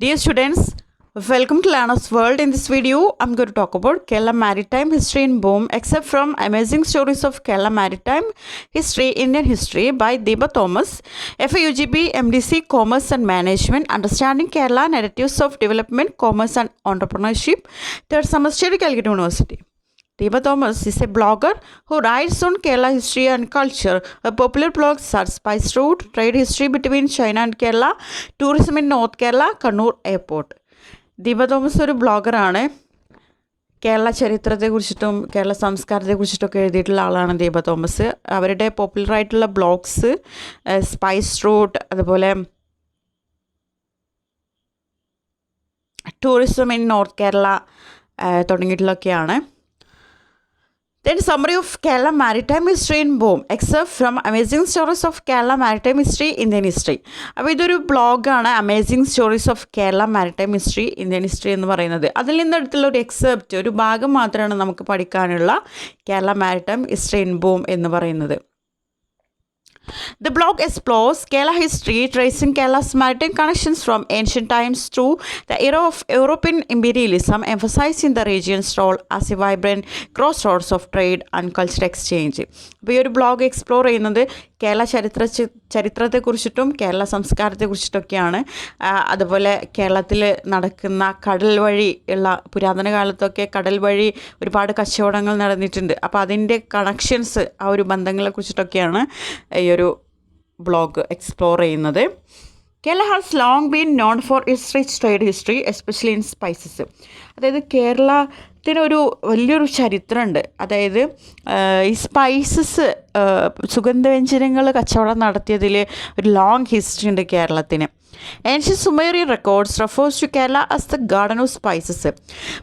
Dear students, welcome to Learner's World. In this video, I'm going to talk about Kerala Maritime History in Boom, except from Amazing Stories of Kerala Maritime History, Indian History by Deepa Thomas, FAUGB, MDC, Commerce and Management, Understanding Kerala, Narratives of Development, Commerce and Entrepreneurship, third semester, Calcutta University. Deepa Thomas is a blogger who writes on Kerala history and culture. Her popular blogs are Spice Route, Trade History between China and Kerala, Tourism in North Kerala, Kannur Airport. Deepa Thomas ഒരു ബ്ലോഗറാണ്. കേരള ചരിത്രത്തെക്കുറിച്ചിട്ടും കേരള സംസ്കാരത്തെക്കുറിച്ചിട്ടൊക്കെ എഴുതിയിട്ടുള്ള ആളാണ് ദീപ തോമസ്. അവരുടെ പോപ്പുലറായിട്ടുള്ള blogs spice route, അതുപോലെ tourism in north Kerala തുടങ്ങിയിട്ടുള്ളതൊക്കെയാണ്. Then summary of Kerala Maritime History in Boom, excerpt from Amazing Stories of Kerala Maritime History, Indian History. അപ്പോൾ ഇതൊരു ബ്ലോഗാണ്, amazing stories of Kerala maritime history, Indian history എന്ന് പറയുന്നത്. അതിൽ നിന്നെടുത്തുള്ള ഒരു except, ഒരു ഭാഗം മാത്രമാണ് നമുക്ക് പഠിക്കാനുള്ള Kerala maritime history in boom എന്ന് പറയുന്നത്. The blog explores Kerala history, tracing Kerala's maritime connections from ancient times through the era of European imperialism, emphasizing the region's role as a vibrant crossroads of trade and cultural exchange. അപ്പോൾ ഈ ഒരു blog explore ചെയ്യുന്നത് കേരള ചരിത്രത്തെക്കുറിച്ചിട്ടും കേരള സംസ്കാരത്തെക്കുറിച്ചിട്ടൊക്കെയാണ്. അതുപോലെ കേരളത്തിൽ നടക്കുന്ന കടൽ വഴി ഉള്ള, പുരാതന കാലത്തൊക്കെ കടൽ വഴി ഒരുപാട് കച്ചവടങ്ങൾ നടന്നിട്ടുണ്ട്. അപ്പോൾ അതിൻ്റെ കണക്ഷൻസ്, ആ ഒരു ബന്ധങ്ങളെക്കുറിച്ചിട്ടൊക്കെയാണ് ഈ ഒരു ബ്ലോഗ് എക്സ്പ്ലോർ ചെയ്യുന്നത്. Kerala has long been known for it's rich trade history, especially in spices. അതായത് കേരളത്തിനൊരു വലിയൊരു ചരിത്രമുണ്ട്. അതായത് ഈ സ്പൈസസ്, സുഗന്ധവ്യഞ്ജനങ്ങൾ കച്ചവടം നടത്തിയതിൽ ഒരു ലോങ് ഹിസ്റ്ററി ഉണ്ട് കേരളത്തിന്. Ancient Sumerian records refers to Kerala as the garden of spices.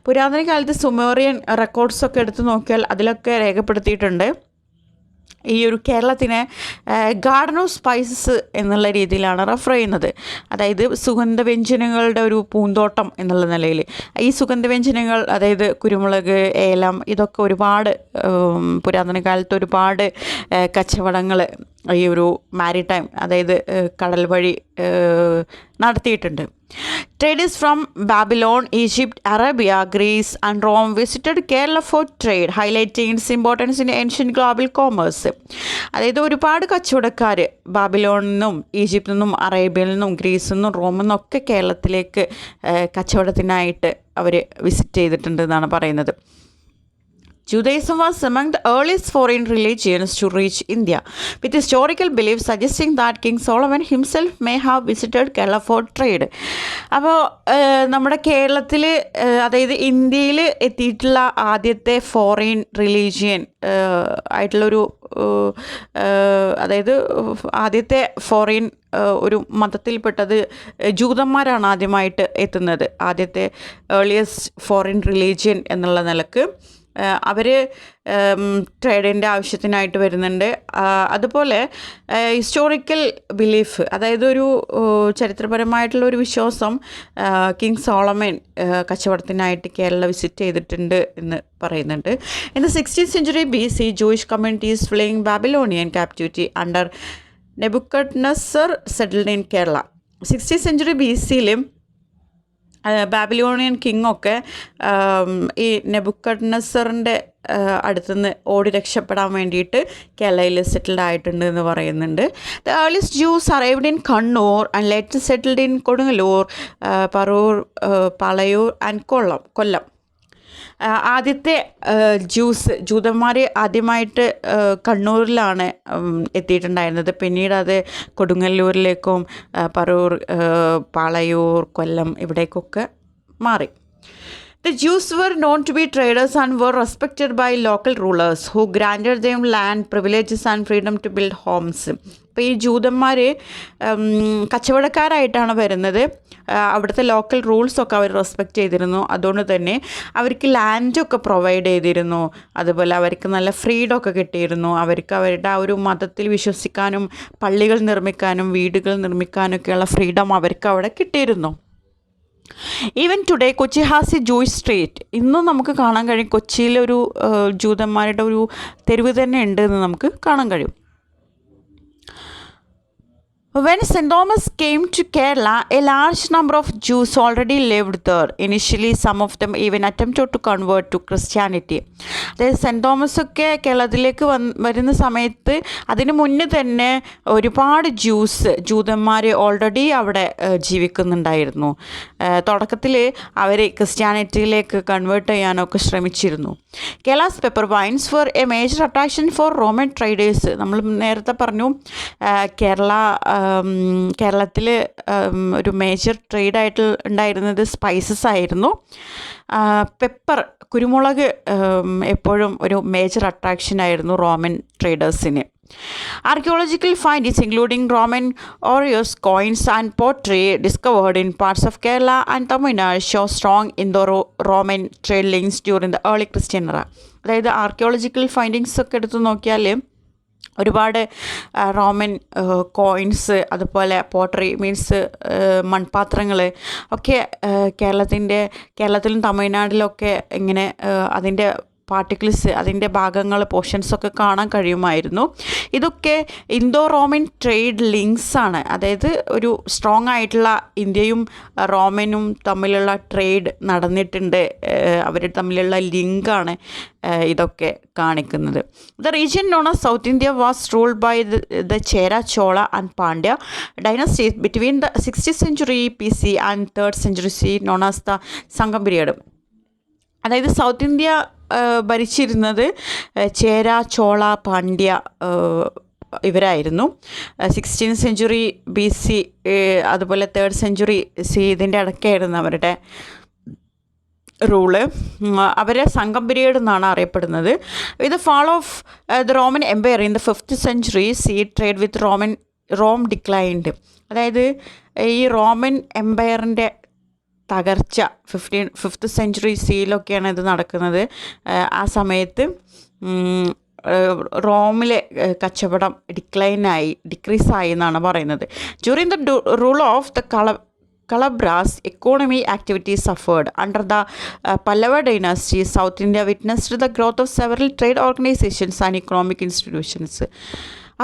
പുരാതന കാലത്ത് സുമേറിയൻ റെക്കോർഡ്സൊക്കെ എടുത്ത് നോക്കിയാൽ അതിലൊക്കെ രേഖപ്പെടുത്തിയിട്ടുണ്ട് ഈ ഒരു കേരളത്തിനെ ഗാർഡൻ ഓഫ് സ്പൈസസ് എന്നുള്ള രീതിയിലാണ് റെഫർ ചെയ്യുന്നത്. അതായത് സുഗന്ധവ്യഞ്ജനങ്ങളുടെ ഒരു പൂന്തോട്ടം എന്നുള്ള നിലയിൽ. ഈ സുഗന്ധവ്യഞ്ജനങ്ങൾ, അതായത് കുരുമുളക്, ഏലം, ഇതൊക്കെ ഒരുപാട് പുരാതന കാലത്ത് ഒരുപാട് കച്ചവടങ്ങൾ ഈ ഒരു മാരിടൈം, അതായത് കടൽ വഴി നടത്തിയിട്ടുണ്ട്. Traders from Babylon, Egypt, Arabia, Greece and Rome visited Kerala for trade, highlighting its importance in ancient global commerce. അതായത് ഒരുപാട് കച്ചവടക്കാർ ബാബിലോണിൽ നിന്നും ഈജിപ്തിൽ നിന്നും അറേബ്യയിൽ നിന്നും ഗ്രീസിൽ നിന്നും റോമിൽ നിന്നൊക്കെ കേരളത്തിലേക്ക് കച്ചവടത്തിനായിട്ട് അവർ വിസിറ്റ് ചെയ്തിട്ടുണ്ട് എന്നാണ് പറയുന്നത്. Judaism was among the earliest foreign religions to reach India, with historical beliefs suggesting that King Solomon himself may have visited Kerala for trade. അപ്പോൾ നമ്മുടെ കേരളത്തിൽ, അതായത് ഇന്ത്യയിൽ എത്തിയിട്ടുള്ള ആദ്യത്തെ ഫോറിൻ റിലീജിയൻ ആയിട്ടുള്ളൊരു, അതായത് ആദ്യത്തെ ഫോറിൻ ഒരു മതത്തിൽപ്പെട്ടത് ജൂതന്മാരാണ് ആദ്യമായിട്ട് എത്തുന്നത്. ആദ്യത്തെ ഏർലിയസ്റ്റ് ഫോറിൻ റിലീജിയൻ എന്നുള്ള നിലക്ക് അവർ ട്രേഡിൻ്റെ ആവശ്യത്തിനായിട്ട് വരുന്നുണ്ട്. അതുപോലെ ഹിസ്റ്റോറിക്കൽ ബിലീഫ്, അതായത് ഒരു ചരിത്രപരമായിട്ടുള്ള ഒരു വിശ്വാസം, കിങ് സോളമൻ കച്ചവടത്തിനായിട്ട് കേരള വിസിറ്റ് ചെയ്തിട്ടുണ്ട് എന്ന് പറയുന്നുണ്ട്. In the 16th century BC, Jewish communities fleeing Babylonian captivity under Nebuchadnezzar settled in Kerala. 16th century BC-ൽ ബാബിലോണിയൻ കിങ്ങൊക്കെ ഈ നെബുക്കഡ്നെസ്സറിൻ്റെ അടുത്തുനിന്ന് ഓടി രക്ഷപ്പെടാൻ വേണ്ടിയിട്ട് കേരളയിൽ സെറ്റിൽഡ് ആയിട്ടുണ്ട് എന്ന് പറയുന്നുണ്ട്. The earliest Jews arrived in Kannur and later settled in Kodungallur, Paravur, Palayur and Kollam. ആദ്യത്തെ ജൂതന്മാർ ആദ്യമായിട്ട് കണ്ണൂരിലാണ് എത്തിയിട്ടുണ്ടായിരുന്നത്. പിന്നീട് അത് കൊടുങ്ങല്ലൂരിലേക്കും പറൂർ, പാളയൂർ, കൊല്ലം ഇവിടേക്കൊക്കെ മാറി. The Jews were known to be traders and were respected by local rulers who granted them land, privileges and freedom to build homes. അപ്പോൾ ഈ ജൂതന്മാർ കച്ചവടക്കാരായിട്ടാണ് വരുന്നത്. അവിടുത്തെ ലോക്കൽ റൂൾസൊക്കെ അവർ റെസ്പെക്റ്റ് ചെയ്തിരുന്നു. അതുകൊണ്ട് തന്നെ അവർക്ക് ലാൻഡൊക്കെ പ്രൊവൈഡ് ചെയ്തിരുന്നു. അതുപോലെ അവർക്ക് നല്ല ഫ്രീഡമൊക്കെ കിട്ടിയിരുന്നു. അവർക്ക് അവരുടെ ആ ഒരു മതത്തിൽ വിശ്വസിക്കാനും പള്ളികൾ നിർമ്മിക്കാനും വീടുകൾ നിർമ്മിക്കാനൊക്കെയുള്ള ഫ്രീഡം അവർക്ക് അവിടെ കിട്ടിയിരുന്നു. Even today Kochi has A Jewish street. ഇന്നും നമുക്ക് കാണാൻ കഴിയും, കൊച്ചിയിലൊരു ജൂതന്മാരുടെ ഒരു തെരുവ് തന്നെ ഉണ്ട് എന്ന് നമുക്ക് കാണാൻ കഴിയും. When St. Thomas came to Kerala, a large number of Jews already lived there. Initially, some of them even attempted to convert to Christianity. അതായത് സെൻറ്റ് തോമസ് ഒക്കെ കേരളത്തിലേക്ക് വരുന്ന സമയത്ത് അതിന് മുന്നേ തന്നെ ഒരുപാട് ജൂതന്മാർ ഓൾറെഡി അവിടെ ജീവിക്കുന്നുണ്ടായിരുന്നു. തുടക്കത്തിൽ അവർ ക്രിസ്ത്യാനിറ്റിയിലേക്ക് കൺവേർട്ട് ചെയ്യാനൊക്കെ ശ്രമിച്ചിരുന്നു. Kerala's pepper vines for a major attraction for Roman traders. നമ്മൾ നേരത്തെ പറഞ്ഞു കേരളത്തിൽ ഒരു മേജർ ട്രേഡായിട്ട് ഉണ്ടായിരുന്നത് സ്പൈസസ് ആയിരുന്നു. പെപ്പർ, കുരുമുളക് എപ്പോഴും ഒരു മേജർ അട്രാക്ഷൻ ആയിരുന്നു Roman ട്രേഡേഴ്സിന്. Archaeological findings including Roman orios, coins and pottery discovered in parts of Kerala and Tamil Nadu show strong Indo-Roman trade links during the early Christian era. അതായത് archaeological findings ഒക്കെ എടുത്ത് നോക്കിയാൽ ഒരുപാട് Roman coins, അതുപോലെ pottery means മൺപാത്രങ്ങൾ ഒക്കെ കേരളത്തിലും തമിഴ്നാട്ടിലൊക്കെ ഇങ്ങനെ അതിൻ്റെ പാർട്ടിക്കിൾസ്, അതിൻ്റെ ഭാഗങ്ങൾ, പോർഷൻസൊക്കെ കാണാൻ കഴിയുമായിരുന്നു. ഇതൊക്കെ ഇന്തോ റോമൻ ട്രേഡ് ലിങ്ക്സ് ആണ്. അതായത് ഒരു സ്ട്രോങ് ആയിട്ടുള്ള ഇന്ത്യയും റോമനും തമ്മിലുള്ള ട്രേഡ് നടന്നിട്ടുണ്ട്. അവർ തമ്മിലുള്ള ലിങ്കാണ് ഇതൊക്കെ കാണിക്കുന്നത്. The region known as south India was ruled by the Chera, Chola and Pandya dynasties between the 60th century BC and 3rd century CE known as the Sangam period. അതായത് സൗത്ത് ഇന്ത്യ ഭരിച്ചിരുന്നത് Chera, Chola, Pandya ഇവരായിരുന്നു. 16th century BC അതുപോലെ 3rd century CE ഇതിൻ്റെ ഇടയ്ക്കായിരുന്നു അവരുടെ rule. അവരെ സംഘം period എന്നാണ് അറിയപ്പെടുന്നത്. With the fall of the Roman empire in the 5th century CE trade with Rome declined. അതായത് ഈ റോമൻ എംപയറിൻ്റെ തകർച്ച 5th century CEയിലൊക്കെയാണ് ഇത് നടക്കുന്നത്. ആ സമയത്ത് റോമിലെ കച്ചവടം ഡിക്രീസായി എന്നാണ് പറയുന്നത്. During the rule of the Calabras, economic activities suffered. Under the Pallava dynasty, South India witnessed the growth of several trade organizations and economic institutions.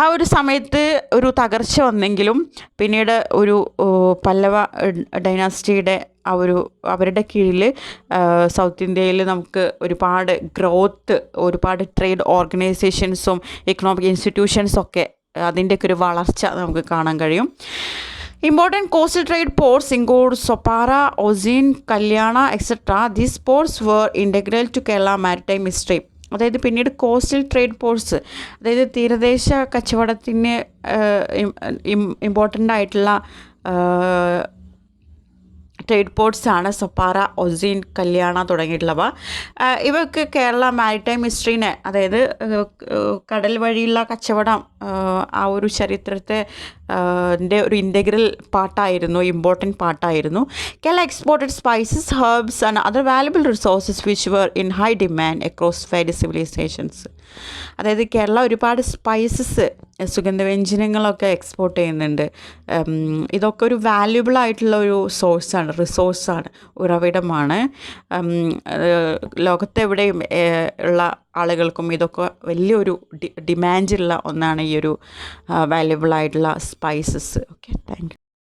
ആ ഒരു സമയത്ത് ഒരു തകർച്ച വന്നെങ്കിലും പിന്നീട് ഒരു പല്ലവ ഡൈനാസ്റ്റിയുടെ അവരുടെ കീഴിൽ സൗത്ത് ഇന്ത്യയിൽ നമുക്ക് ഒരുപാട് ഗ്രോത്ത്, ഒരുപാട് ട്രേഡ് ഓർഗനൈസേഷൻസും എക്കണോമിക് ഇൻസ്റ്റിറ്റ്യൂഷൻസൊക്കെ അതിൻ്റെയൊക്കെ ഒരു വളർച്ച നമുക്ക് കാണാൻ കഴിയും. Important coastal trade ports include Sopara, Ozine, Kalyana, etc. These ports were integral to Kerala maritime history. അതായത് പിന്നീട് കോസ്റ്റൽ ട്രേഡ് പോർട്സ്, അതായത് തീരദേശ കച്ചവടത്തിന് ഇമ്പോർട്ടൻ്റ് ആയിട്ടുള്ള ട്രേഡ് പോർട്സാണ് സൊപ്പാറ, ഒസീൻ, കല്യാണ തുടങ്ങിയിട്ടുള്ളവ. ഇവയൊക്കെ കേരള മാരിടൈം ഹിസ്റ്ററിനെ, അതായത് കടൽ വഴിയുള്ള കച്ചവടം ആ ഒരു ചരിത്രത്തെ ഒരു ഇൻ്റഗ്രൽ പാർട്ടായിരുന്നു, ഇമ്പോർട്ടൻറ്റ് പാർട്ടായിരുന്നു. Kerala exported spices, herbs and other valuable resources which were in high demand across various civilizations. അതായത് കേരള ഒരുപാട് സ്പൈസസ്, സുഗന്ധവ്യഞ്ജനങ്ങളൊക്കെ എക്സ്പോർട്ട് ചെയ്യുന്നുണ്ട്. ഇതൊക്കെ ഒരു വാല്യുബിൾ ആയിട്ടുള്ള ഒരു റിസോഴ്സാണ്, ഉറവിടമാണ്. ലോകത്തെവിടെയും ഉള്ള ആളുകൾക്കും ഇതൊക്കെ വലിയൊരു ഡിമാൻഡുള്ള ഒന്നാണ് ഈ ഒരു വാല്യുബിൾ ആയിട്ടുള്ള സ്പൈസസ്. Okay, thank you.